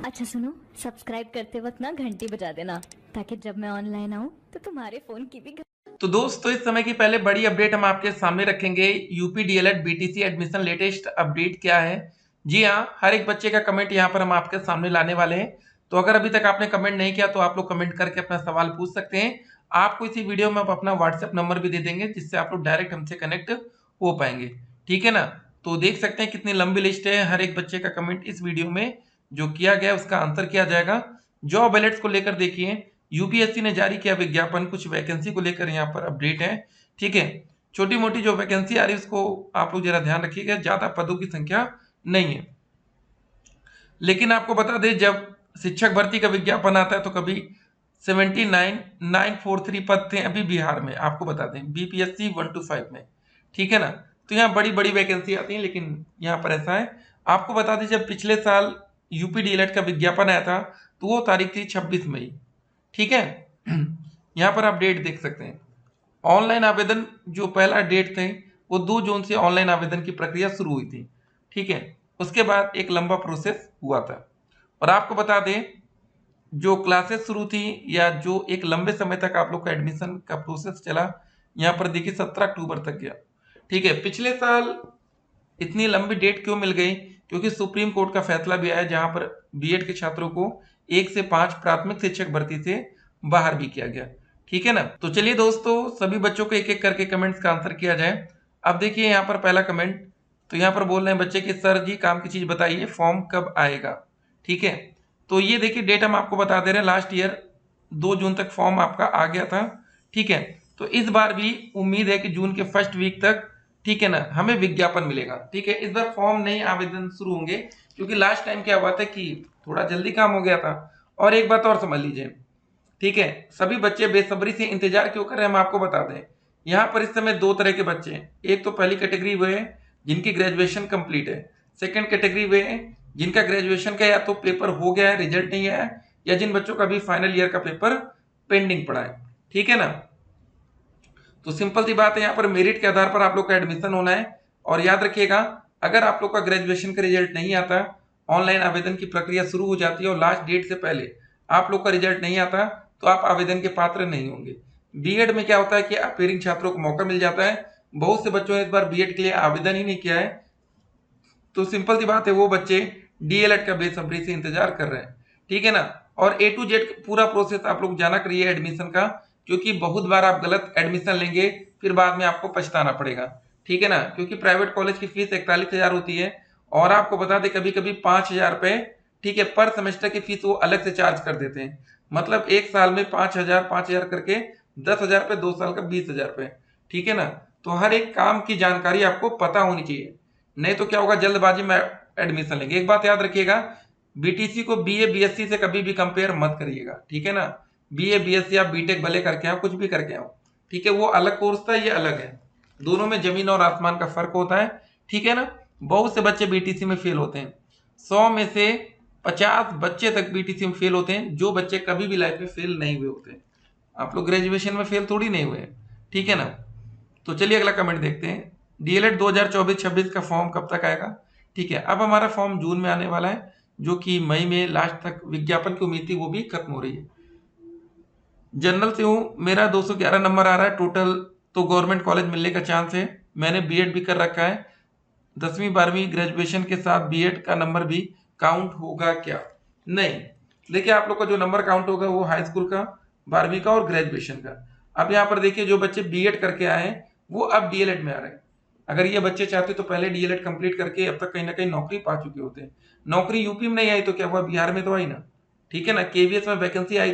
अच्छा सुनो, सब्सक्राइब करते वक्त ना घंटी बजा देना ताकि जब मैं ऑनलाइन आऊँ तो तुम्हारे फोन की भी तो दोस्तों इस समय की पहले बड़ी अपडेट हम आपके सामने रखेंगे। UP DElEd BTC admission latest update क्या है। जी हाँ, हर एक बच्चे का कमेंट यहाँ पर हम आपके सामने लाने वाले हैं। तो अगर अभी तक आपने कमेंट नहीं किया तो आप लोग कमेंट करके अपना सवाल पूछ सकते हैं। आपको इसी वीडियो में आप अपना व्हाट्सएप नंबर भी दे देंगे जिससे आप लोग डायरेक्ट हमसे कनेक्ट हो पाएंगे। ठीक है ना। तो देख सकते हैं कितनी लंबी लिस्ट है। हर एक बच्चे का कमेंट इस वीडियो में जो किया गया उसका आंसर किया जाएगा। जॉब अलर्ट्स को लेकर देखिए, यूपीएससी ने जारी किया विज्ञापन, कुछ वैकेंसी को लेकर यहाँ पर अपडेट है। ठीक है, छोटी मोटी जो वैकेंसी आ रही है उसको आप लोग जरा ध्यान रखिएगा, ज्यादा पदों की संख्या नहीं है। लेकिन आपको बता दें, जब शिक्षक भर्ती का विज्ञापन आता है तो कभी 79,943 पद थे अभी बिहार में, आपको बता दें बीपीएससी 1 to 5 में। ठीक है ना। तो यहाँ बड़ी बड़ी वैकेंसी आती है, लेकिन यहाँ पर ऐसा है। आपको बता दें, जब पिछले साल यूपी डीएलएड का विज्ञापन आया था तो वो तारीख थी 26 मई। ठीक है। यहाँ पर आप डेट देख सकते हैं। ऑनलाइन आवेदन जो पहला डेट थे वो 2 जून से ऑनलाइन आवेदन की प्रक्रिया शुरू हुई थी। ठीक है। उसके बाद एक लंबा प्रोसेस हुआ था। और आपको बता दें, जो क्लासेस शुरू थी या जो एक लंबे समय तक आप लोग का एडमिशन का प्रोसेस चला, यहाँ पर देखिए 17 अक्टूबर तक गया। ठीक है। पिछले साल इतनी लंबी डेट क्यों मिल गई? क्योंकि सुप्रीम कोर्ट का फैसला भी आया जहां पर बीएड के छात्रों को 1 से 5 प्राथमिक शिक्षक भर्ती से बाहर भी किया गया। ठीक है ना। तो चलिए दोस्तों, सभी बच्चों को एक एक करके कमेंट्स का आंसर किया जाए। अब देखिए यहाँ पर पहला कमेंट, तो यहाँ पर बोल रहे हैं बच्चे कि सर जी काम की चीज बताइए, फॉर्म कब आएगा। ठीक है। तो ये देखिए डेट हम आपको बता दे रहे हैं, लास्ट ईयर 2 जून तक फॉर्म आपका आ गया था। ठीक है। तो इस बार भी उम्मीद है कि जून के फर्स्ट वीक तक, ठीक है ना, हमें विज्ञापन मिलेगा। ठीक है। इस बार फॉर्म नहीं आवेदन शुरू होंगे, क्योंकि लास्ट टाइम क्या हुआ था कि थोड़ा जल्दी काम हो गया था। और एक बात और समझ लीजिए, ठीक है, सभी बच्चे बेसब्री से इंतजार क्यों कर रहे हैं हम आपको बता दें। यहाँ पर इस समय 2 तरह के बच्चे हैं। एक तो पहली कैटेगरी वे है जिनकी ग्रेजुएशन कंप्लीट है। सेकंड कैटेगरी वे है जिनका ग्रेजुएशन का या तो पेपर हो गया है, रिजल्ट नहीं आया, या जिन बच्चों का भी फाइनल ईयर का पेपर पेंडिंग पड़ा है। ठीक है ना। तो सिंपल सी बात है, यहाँ पर मेरिट के आधार पर आप लोग का एडमिशन होना है। और याद रखिएगा, अगर आप लोग का ग्रेजुएशन का रिजल्ट नहीं आता, ऑनलाइन आवेदन की प्रक्रिया शुरू हो जाती है और लास्ट डेट से पहले आप लोग का रिजल्ट नहीं आता, तो आप आवेदन के पात्र नहीं होंगे। बीएड में क्या होता है कि अपेयरिंग छात्रों को मौका मिल जाता है। बहुत से बच्चों ने इस बार बीएड के लिए आवेदन ही नहीं किया है। तो सिंपल सी बात है, वो बच्चे डीएलएड का बेसब्री से इंतजार कर रहे हैं। ठीक है ना। और A to Z पूरा प्रोसेस आप लोग जाना करिए एडमिशन का, क्योंकि बहुत बार आप गलत एडमिशन लेंगे फिर बाद में आपको पछताना पड़ेगा। ठीक है ना। क्योंकि प्राइवेट कॉलेज की फीस 41,000 होती है। और आपको बता दें कभी कभी 5,000 रुपए, ठीक है, पर सेमेस्टर की फीस वो अलग से चार्ज कर देते हैं। मतलब एक साल में 5,000 करके 10,000 रुपए, 2 साल का 20,000 रुपए। ठीक है ना। तो हर एक काम की जानकारी आपको पता होनी चाहिए, नहीं तो क्या होगा, जल्दबाजी में एडमिशन लेंगे। एक बात याद रखिएगा, बीटीसी को बीए बीएससी से कभी भी कंपेयर मत करिएगा। ठीक है ना। बीए बीएससी आप बीटेक भले करके आओ, कुछ भी करके आओ, ठीक है, वो अलग कोर्स था, ये अलग है। दोनों में जमीन और आसमान का फर्क होता है। ठीक है ना। बहुत से बच्चे बीटीसी में फेल होते हैं। 100 में से 50 बच्चे तक बीटीसी में फेल होते हैं, जो बच्चे कभी भी लाइफ में फेल नहीं हुए होते हैं। आप लोग ग्रेजुएशन में फेल थोड़ी नहीं हुए। ठीक है ना। तो चलिए अगला कमेंट देखते हैं। डीएलएड 2024-26 का फॉर्म कब तक आएगा? ठीक है, अब हमारा फॉर्म जून में आने वाला है, जो कि मई में लास्ट तक विज्ञापन की उम्मीद थी वो भी खत्म हो रही है। जनरल से हूँ, मेरा 211 नंबर आ रहा है टोटल, तो गवर्नमेंट कॉलेज मिलने का चांस है। मैंने बीएड भी कर रखा है। 10वीं 12वीं ग्रेजुएशन के साथ बीएड का नंबर भी काउंट होगा क्या? नहीं। देखिए, आप लोग का जो नंबर काउंट होगा वो हाई स्कूल का, 12वीं का और ग्रेजुएशन का। अब यहाँ पर देखिए, जो बच्चे बीएड करके आए हैं वो अब डीएलएड में आ रहे हैं। अगर ये बच्चे चाहते तो पहले डीएलएड कंप्लीट करके अब तक कहीं ना कहीं नौकरी पा चुके होते हैं। नौकरी यूपी में नहीं आई तो क्या हुआ, बिहार में तो आई ना। ठीक है ना। केवीएस में वैकेंसी आई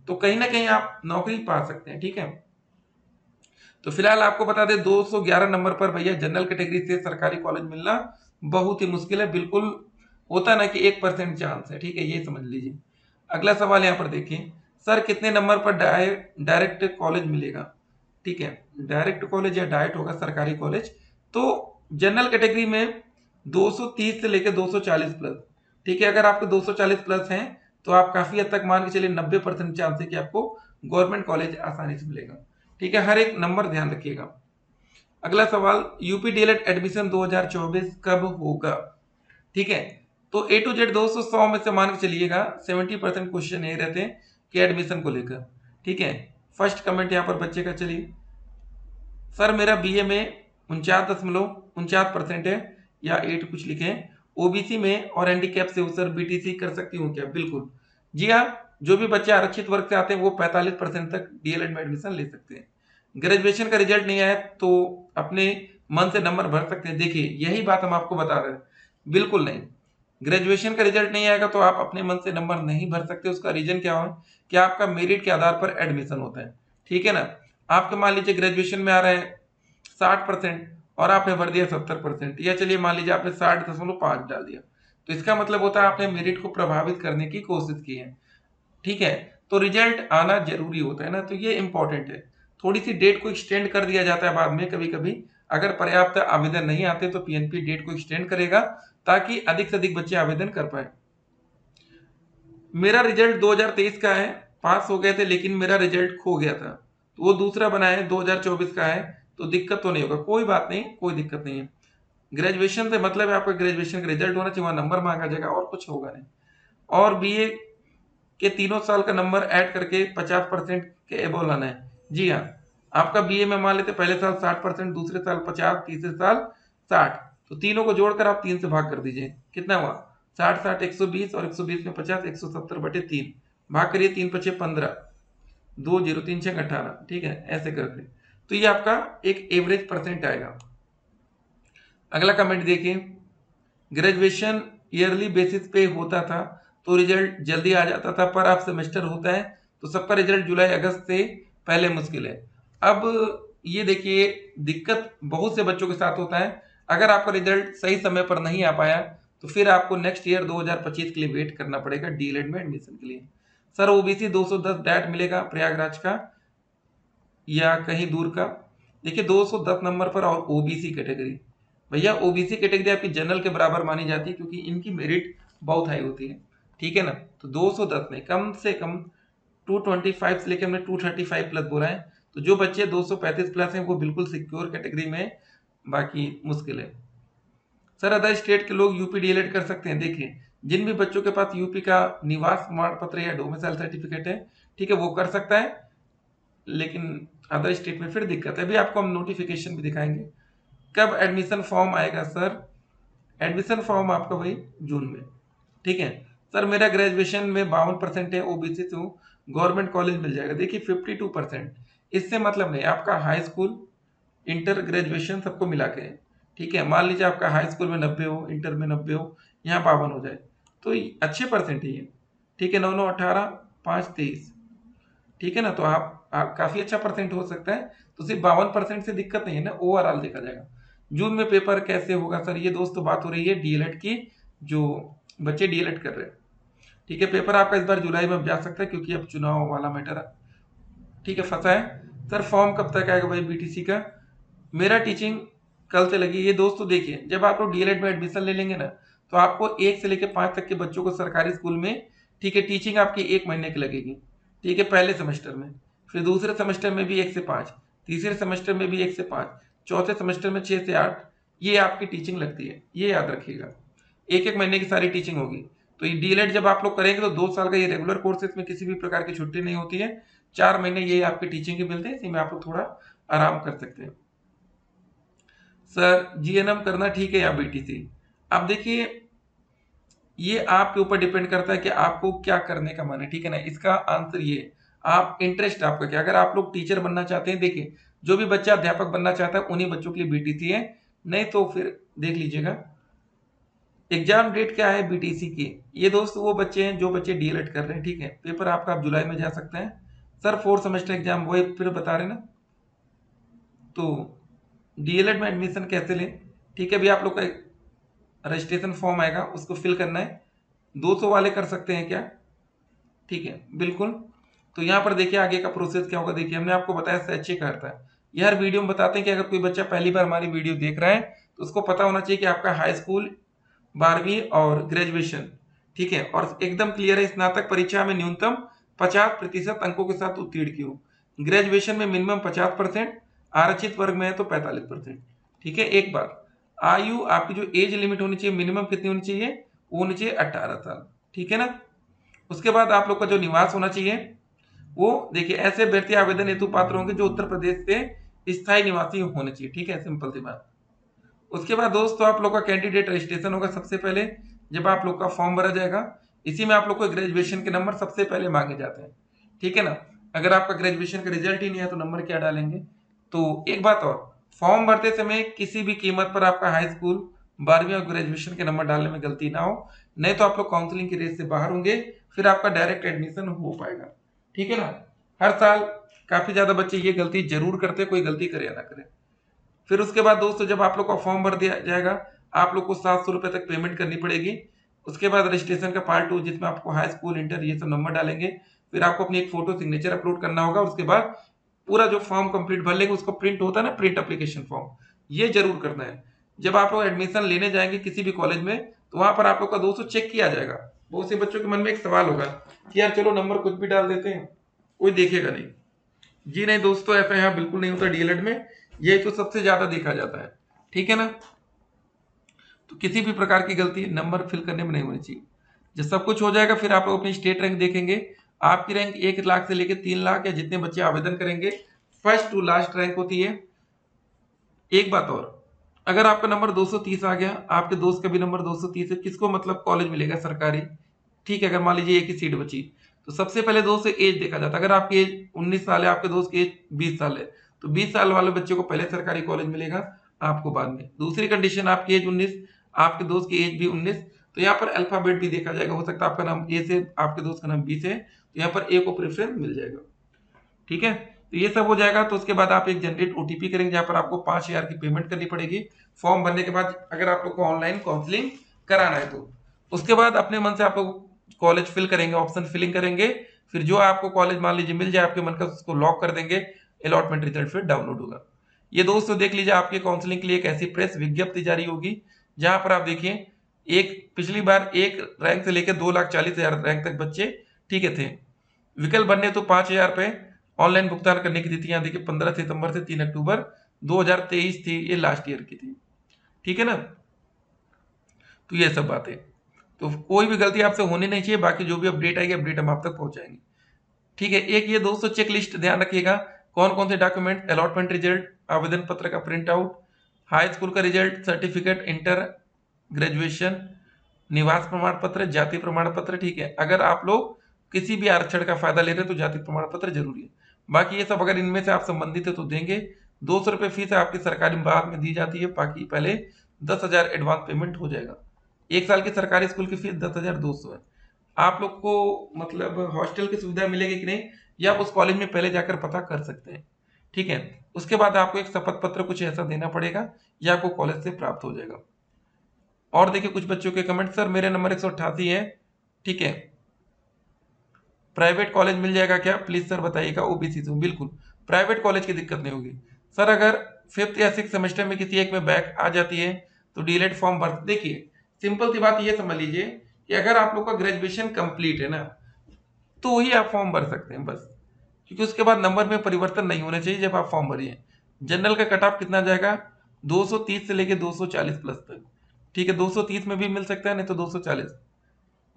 तो कहीं ना कहीं आप नौकरी पा सकते हैं। ठीक है। तो फिलहाल आपको बता दें, 211 नंबर पर भैया जनरल कैटेगरी से सरकारी कॉलेज मिलना बहुत ही मुश्किल है। बिल्कुल होता ना कि 1% चांस है। ठीक है, ये समझ लीजिए। अगला सवाल यहाँ पर देखिए, सर कितने नंबर पर डायरेक्ट कॉलेज मिलेगा? ठीक है, डायरेक्ट कॉलेज या डाइट होगा सरकारी कॉलेज। तो जनरल कैटेगरी में 230 से लेकर 240 प्लस। ठीक है, अगर आपके 240 प्लस हैं तो आप काफी हद तक मान के चलिए 90% चांस है कि आपको गवर्नमेंट कॉलेज आसानी से मिलेगा। ठीक है, हर एक नंबर ध्यान रखिएगा। अगला सवाल, यूपी डीएलएड एडमिशन 2024 कब होगा? ठीक है, तो ए टू जेड दोस्तों 100 में से मान के चलिएगा 70% क्वेश्चन ये रहते हैं कि एडमिशन को लेकर। ठीक है, फर्स्ट कमेंट यहाँ पर बच्चे का, चलिए सर मेरा बीए में 49.49% है, या 8 कुछ लिखे हैं, ओबीसी में और हैंडीकैप से हूँ सर, बीटीसी कर सकती हूँ क्या? बिल्कुल जी हाँ, जो भी बच्चे आरक्षित वर्ग से आते हैं वो 45% तक डीएलएड में एडमिशन ले सकते हैं। ग्रेजुएशन का रिजल्ट नहीं आया तो अपने मन से नंबर भर सकते हैं। देखिए यही बात हम आपको बता रहे हैं, बिल्कुल नहीं, ग्रेजुएशन का रिजल्ट नहीं आएगा तो आप अपने मन से नंबर नहीं भर सकते। उसका रीजन क्या है कि आपका मेरिट के आधार पर एडमिशन होता है। ठीक है ना, आपके मान लीजिए ग्रेजुएशन में आ रहे हैं 60% और आपने भर दिया 70%, या चलिए मान लीजिए आपने 60.5 डाल दिया, तो इसका मतलब होता है आपने मेरिट को प्रभावित करने की कोशिश की है। ठीक है, तो रिजल्ट आना जरूरी होता है ना, तो ये इंपॉर्टेंट है। थोड़ी सी डेट को एक्सटेंड कर दिया जाता है बाद में कभी कभी, अगर पर्याप्त आवेदन नहीं आते तो पीएनपी डेट को एक्सटेंड करेगा ताकि अधिक से अधिक बच्चे आवेदन कर पाए। मेरा रिजल्ट 2023 का है, पास हो गए थे लेकिन मेरा रिजल्ट खो गया था, तो वो दूसरा बना है 2024 का है, तो दिक्कत तो नहीं होगा, कोई बात नहीं, कोई दिक्कत नहीं है। ग्रेजुएशन से मतलब है आपका ग्रेजुएशन का रिजल्ट होना चाहिए, वहां नंबर मांगा जाएगा और कुछ होगा नहीं। और बीए के तीनों साल का नंबर ऐड करके 50% के एबव लाना है। जी हाँ, आपका बीए में मान लेते पहले साल 60%, दूसरे साल 50, तीसरे साल 60, तो तीनों को जोड़कर आप 3 से भाग कर दीजिए, कितना हुआ 60 60 120 और 120 में 50, 170/3 भाग करिए, 3 5 15, 2 0 3 6 18। ठीक है, ऐसे करके तो ये आपका एक एवरेज परसेंट आएगा। अगला कमेंट देखिए, ग्रेजुएशन ईयरली बेसिस पे होता था तो रिजल्ट जल्दी आ जाता था, पर अब सेमेस्टर होता है तो सबका रिजल्ट जुलाई अगस्त से पहले मुश्किल है। अब ये देखिए दिक्कत बहुत से बच्चों के साथ होता है, अगर आपका रिजल्ट सही समय पर नहीं आ पाया तो फिर आपको नेक्स्ट ईयर 2025 के लिए वेट करना पड़ेगा डीएलएड में एडमिशन के लिए। सर ओबीसी 210 डैट मिलेगा प्रयागराज का या कहीं दूर का? देखिए 210 नंबर पर और ओबीसी कैटेगरी, भैया ओबीसी कैटेगरी आपकी जनरल के बराबर मानी जाती है क्योंकि इनकी मेरिट बहुत हाई होती है। ठीक है ना, तो 210 नहीं, कम से कम 225 से लेकर हमने 235 प्लस बोला है, तो जो बच्चे 235 प्लस हैं वो बिल्कुल सिक्योर कैटेगरी में, बाकी मुश्किल है। सर अदर स्टेट के लोग यूपी डीएलएड कर सकते हैं? देखिए जिन भी बच्चों के पास यूपी का निवास प्रमाण पत्र या डोमिसाइल सर्टिफिकेट है, ठीक है, वो कर सकता है, लेकिन अदर स्टेट में फिर दिक्कत है। अभी आपको हम नोटिफिकेशन भी दिखाएंगे। कब एडमिशन फॉर्म आएगा सर? एडमिशन फॉर्म आपका वही जून में। ठीक है सर, मेरा ग्रेजुएशन में 52% है, ओबीसी से हूँ, गवर्नमेंट कॉलेज मिल जाएगा? देखिए 52%, इससे मतलब नहीं, आपका हाई स्कूल इंटर ग्रेजुएशन सबको मिला के है। ठीक है, मान लीजिए आपका हाई स्कूल में 90 हो, इंटर में 90 हो, यहाँ 52 हो जाए तो अच्छे परसेंट ही है। ठीक है, 9 9 18 5 23, ठीक है ना, तो आप काफी अच्छा परसेंट हो सकता है, तो सिर्फ 52% से दिक्कत नहीं है ना, ओवरऑल देखा जाएगा। जून में पेपर कैसे होगा सर? ये दोस्तों बात हो रही है डीएलएड की, जो बच्चे डीएलएड कर रहे हैं। ठीक है, पेपर आपका इस बार जुलाई में जा सकता है क्योंकि अब चुनाव वाला मैटर है। ठीक है, फंसा है सर, फॉर्म कब तक आएगा भाई बीटीसी का? मेरा टीचिंग कल से लगी। ये दोस्तों देखिए, जब आप लोग डीएलएड में एडमिशन ले लेंगे ना, तो आपको 1 से लेकर 5 तक के बच्चों को सरकारी स्कूल में, ठीक है, टीचिंग आपकी 1 महीने की लगेगी। ठीक है, पहले सेमेस्टर में, फिर दूसरे सेमेस्टर में भी 1 से 5, तीसरे सेमेस्टर में भी 1 से 5, चौथे सेमेस्टर में 6 से 8, ये आपकी टीचिंग लगती है, ये याद रखिएगा। 1 महीने की सारी टीचिंग होगी। तो ये डीएलएड जब आप लोग करेंगे तो 2 साल का ये रेगुलर कोर्स है, इसमें किसी भी प्रकार की छुट्टी नहीं होती है। 4 महीने ये आपकी टीचिंग के मिलते हैं, इसी में आप लोग थोड़ा आराम कर सकते हैं। सर जीएनएम करना ठीक है या बीटीसी? अब देखिए ये आपके ऊपर डिपेंड करता है कि आपको क्या करने का मन है। ठीक है ना, इसका आंसर ये, आप इंटरेस्ट आपका क्या, अगर आप लोग टीचर बनना चाहते हैं, देखिए जो भी बच्चा अध्यापक बनना चाहता है उन्हीं बच्चों के लिए बीटीसी है, नहीं तो फिर देख लीजिएगा। एग्जाम डेट क्या है बीटीसी की? ये दोस्त वो बच्चे हैं जो बच्चे डीएलएड कर रहे हैं। ठीक है, पेपर आपका आप जुलाई में जा सकते हैं। सर 4th सेमेस्टर एग्जाम वही फिर बता रहे ना, तो डीएलएड में एडमिशन कैसे लें? ठीक है, अभी आप लोग का रजिस्ट्रेशन फॉर्म आएगा, उसको फिल करना है। 200 वाले कर सकते हैं क्या? ठीक है, बिल्कुल। तो यहाँ पर देखिए आगे का प्रोसेस क्या होगा। देखिए हमने आपको बताया स्वैच्छिक का अर्थ है, ये हर वीडियो में बताते हैं कि अगर कोई बच्चा पहली बार हमारी वीडियो देख रहा है तो उसको पता होना चाहिए कि आपका हाई स्कूल, 12वीं और ग्रेजुएशन, ठीक है, और एकदम क्लियर है, स्नातक परीक्षा में न्यूनतम 50% अंकों के साथ उत्तीर्ण की हो, ग्रेजुएशन में मिनिमम 50%, आरक्षित वर्ग में है तो 45%। ठीक है, एक बार आयु आपकी जो एज लिमिट होनी चाहिए मिनिमम कितनी होनी चाहिए? वो होनी चाहिए 18 साल, ठीक है ना। उसके बाद आप लोग का जो निवास होना चाहिए वो देखिए, ऐसे अभ्यर्थी आवेदन हेतु पात्र होंगे जो उत्तर प्रदेश से स्थायी निवासी होने चाहिए, ठीक है, सिंपल सी बात। उसके बाद दोस्तों आप लोग का कैंडिडेट रजिस्ट्रेशन होगा सबसे पहले, जब आप लोग का फॉर्म भरा जाएगा। इसी में आप लोग को ग्रेजुएशन के नंबर सबसे पहले मांगे जाते हैं, ठीक है ना। अगर आपका ग्रेजुएशन का रिजल्ट ही नहीं है तो नंबर क्या डालेंगे। तो एक बात और, फॉर्म भरते समय किसी भी कीमत पर आपका हाई स्कूल 12वीं और ग्रेजुएशन के नंबर डालने में गलती ना हो, नहीं तो आप लोग काउंसलिंग की रेस से बाहर होंगे, फिर आपका डायरेक्ट एडमिशन हो पाएगा, ठीक है ना। हर साल काफी ज्यादा बच्चे ये गलती जरूर करते, कोई गलती करे या ना करे। फिर उसके बाद दोस्तों जब आप लोग का फॉर्म भर दिया जाएगा, आप लोग को 700 रुपए तक पेमेंट करनी पड़ेगी। उसके बाद रजिस्ट्रेशन का पार्ट 2 जिसमें आपको हाई स्कूल, इंटर ये सब नंबर डालेंगे, फिर आपको अपनी एक फोटो सिग्नेचर अपलोड करना होगा। उसके बाद पूरा जो फॉर्म कंप्लीट भर लेंगे, उसको प्रिंट होता है ना, प्रिंट एप्लीकेशन फॉर्म, ये जरूर करना है। जब आप लोग एडमिशन लेने जाएंगे किसी भी कॉलेज में, तो वहां पर आप लोग का दोस्तों चेक किया जाएगा। बहुत से बच्चों के मन में एक सवाल होगा कि यार चलो नंबर कुछ भी डाल देते हैं, कोई देखेगा नहीं। जी नहीं दोस्तों, ऐसा यहाँ बिल्कुल नहीं होता डीएलएड में, ये तो सबसे ज्यादा देखा जाता है, ठीक है ना। तो किसी भी प्रकार की गलती नंबर फिल करने में नहीं होनी चाहिए। जब सब कुछ हो जाएगा, फिर आप लोग अपनी स्टेट रैंक देखेंगे। आपकी रैंक 1 लाख से लेकर 3 लाख या जितने बच्चे आवेदन करेंगे, फर्स्ट टू लास्ट रैंक होती है। एक बात और, अगर आपका नंबर 230 आ गया, आपके दोस्त का भी नंबर 230 है, किसको मतलब कॉलेज मिलेगा सरकारी, ठीक है। अगर मान लीजिए एक ही सीट बची, तो सबसे पहले दोस्त एज देखा जाता है। अगर आपकी एज 19 साल है, आपके दोस्त की एज 20 साल है, तो 20 साल वाले बच्चे को पहले सरकारी कॉलेज मिलेगा, आपको बाद में। दूसरी कंडीशन, आपकी एज 19, आपके दोस्त की एज भी 19, तो यहाँ पर अल्फाबेट भी देखा जाएगा। हो सकता है आपका नाम ए से, आपके दोस्त का नाम बी से, तो यहाँ पर ए को प्रेफरेंस मिल जाएगा, ठीक है। तो ये सब हो जाएगा, तो उसके बाद आप एक जनरेट ओटीपी करेंगे, जहां पर आपको 5,000 की पेमेंट करनी पड़ेगी फॉर्म भरने के बाद, अगर आप लोग को ऑनलाइन काउंसलिंग कराना है तो। उसके बाद अपने मन से आप लोग कॉलेज फिल करेंगे, ऑप्शन फिलिंग करेंगे, फिर जो आपको कॉलेज मान लीजिए मिल जाए आपके मन का, उसको लॉक कर देंगे, अलॉटमेंट रिजल्ट फिर डाउनलोड होगा। ये दोस्तों देख लीजिए, आपके काउंसलिंग के लिए एक ऐसी प्रेस विज्ञप्ति जारी होगी, जहां पर आप देखिए, एक पिछली बार 1 रैंक से लेकर 2,40,000 रैंक तक बच्चे, ठीक है, थे। विकल्प बनने तो 5,000 रुपए ऑनलाइन भुगतान करने की तिथि यहाँ देखिए 15 सितंबर से 3 अक्टूबर 2023 थी, ये लास्ट ईयर की थी, ठीक है ना। तो ये सब बातें, तो कोई भी गलती आपसे होनी नहीं चाहिए। बाकी जो भी अपडेट आएगी, अपडेट हम आप तक पहुंचाएंगे, ठीक है। एक ये दोस्तों चेक लिस्ट ध्यान रखिएगा, कौन कौन से डॉक्यूमेंट, अलॉटमेंट रिजल्ट, आवेदन पत्र का प्रिंट आउट, हाई स्कूल का रिजल्ट, सर्टिफिकेट, इंटर, ग्रेजुएशन, निवास प्रमाण पत्र, जाति प्रमाण पत्र, ठीक है। अगर आप लोग किसी भी आरक्षण का फायदा ले रहे हैं तो जाति प्रमाण पत्र जरूरी है। बाकी ये सब अगर इनमें से आप संबंधित है तो देंगे। 200 रुपये फीस आपकी सरकारी बाद में दी जाती है, बाकी पहले 10,000 एडवांस पेमेंट हो जाएगा। 1 साल की सरकारी स्कूल की फीस 10,200 है। आप लोग को मतलब हॉस्टल की सुविधा मिलेगी कि नहीं, ये आप उस कॉलेज में पहले जाकर पता कर सकते हैं, ठीक है। उसके बाद आपको एक शपथ पत्र कुछ ऐसा देना पड़ेगा, ये आपको कॉलेज से प्राप्त हो जाएगा। और देखिए कुछ बच्चों के कमेंट, सर मेरे नंबर 188 है, ठीक है, प्राइवेट कॉलेज मिल जाएगा क्या, प्लीज सर बताइएगा, ओबीसी से। बिल्कुल प्राइवेट कॉलेज की दिक्कत नहीं होगी सर। अगर 5th या 6th सेमेस्टर में किसी एक में बैक आ जाती है तो डीएलएड फॉर्म भर, देखिए सिंपल सी बात ये समझ लीजिए कि अगर आप लोग का ग्रेजुएशन कंप्लीट है ना, तो ही आप फॉर्म भर सकते हैं बस, क्योंकि उसके बाद नंबर में परिवर्तन नहीं होना चाहिए जब आप फॉर्म भरिए। जनरल का कट ऑफ कितना जाएगा, 230 से लेके 240 प्लस तक, ठीक है। 230 में भी मिल सकता है, नहीं तो 240।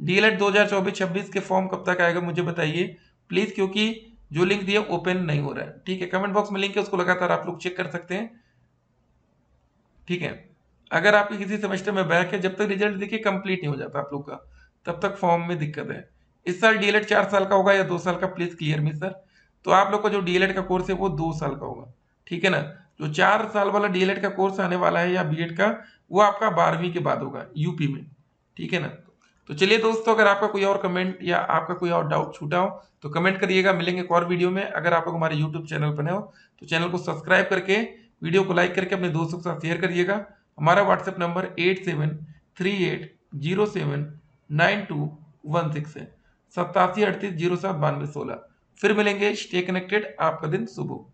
डीएलएड 2024-26 के फॉर्म कब तक आएगा मुझे बताइए प्लीज, क्योंकि जो लिंक दिया ओपन नहीं हो रहा है, ठीक है। कमेंट बॉक्स में लिंक है, उसको लगातार आप लोग चेक कर सकते हैं, ठीक है। अगर आपके किसी सेमेस्टर में बैक है, जब तक रिजल्ट देखिए कंप्लीट नहीं हो जाता आप लोग का, तब तक फॉर्म में दिक्कत है। इस साल डीएलएड 4 साल का होगा या 2 साल का, प्लीज क्लियर मी सर। तो आप लोग का जो डीएलएड का कोर्स है वो 2 साल का होगा, ठीक है ना। जो 4 साल वाला डीएलएड का कोर्स आने वाला है या बीएड का, वो आपका 12वीं के बाद होगा यूपी में, ठीक है ना। तो चलिए दोस्तों, अगर आपका कोई और कमेंट या आपका कोई और डाउट छूटा हो तो कमेंट करिएगा। मिलेंगे एक और वीडियो में। अगर आप लोग हमारे यूट्यूब चैनल पर नए हो तो चैनल को सब्सक्राइब करके, वीडियो को लाइक करके अपने दोस्तों के साथ शेयर करिएगा। हमारा व्हाट्सएप नंबर 8738079216 है, 8738079216। फिर मिलेंगे, स्टे कनेक्टेड, आपका दिन शुभ हो।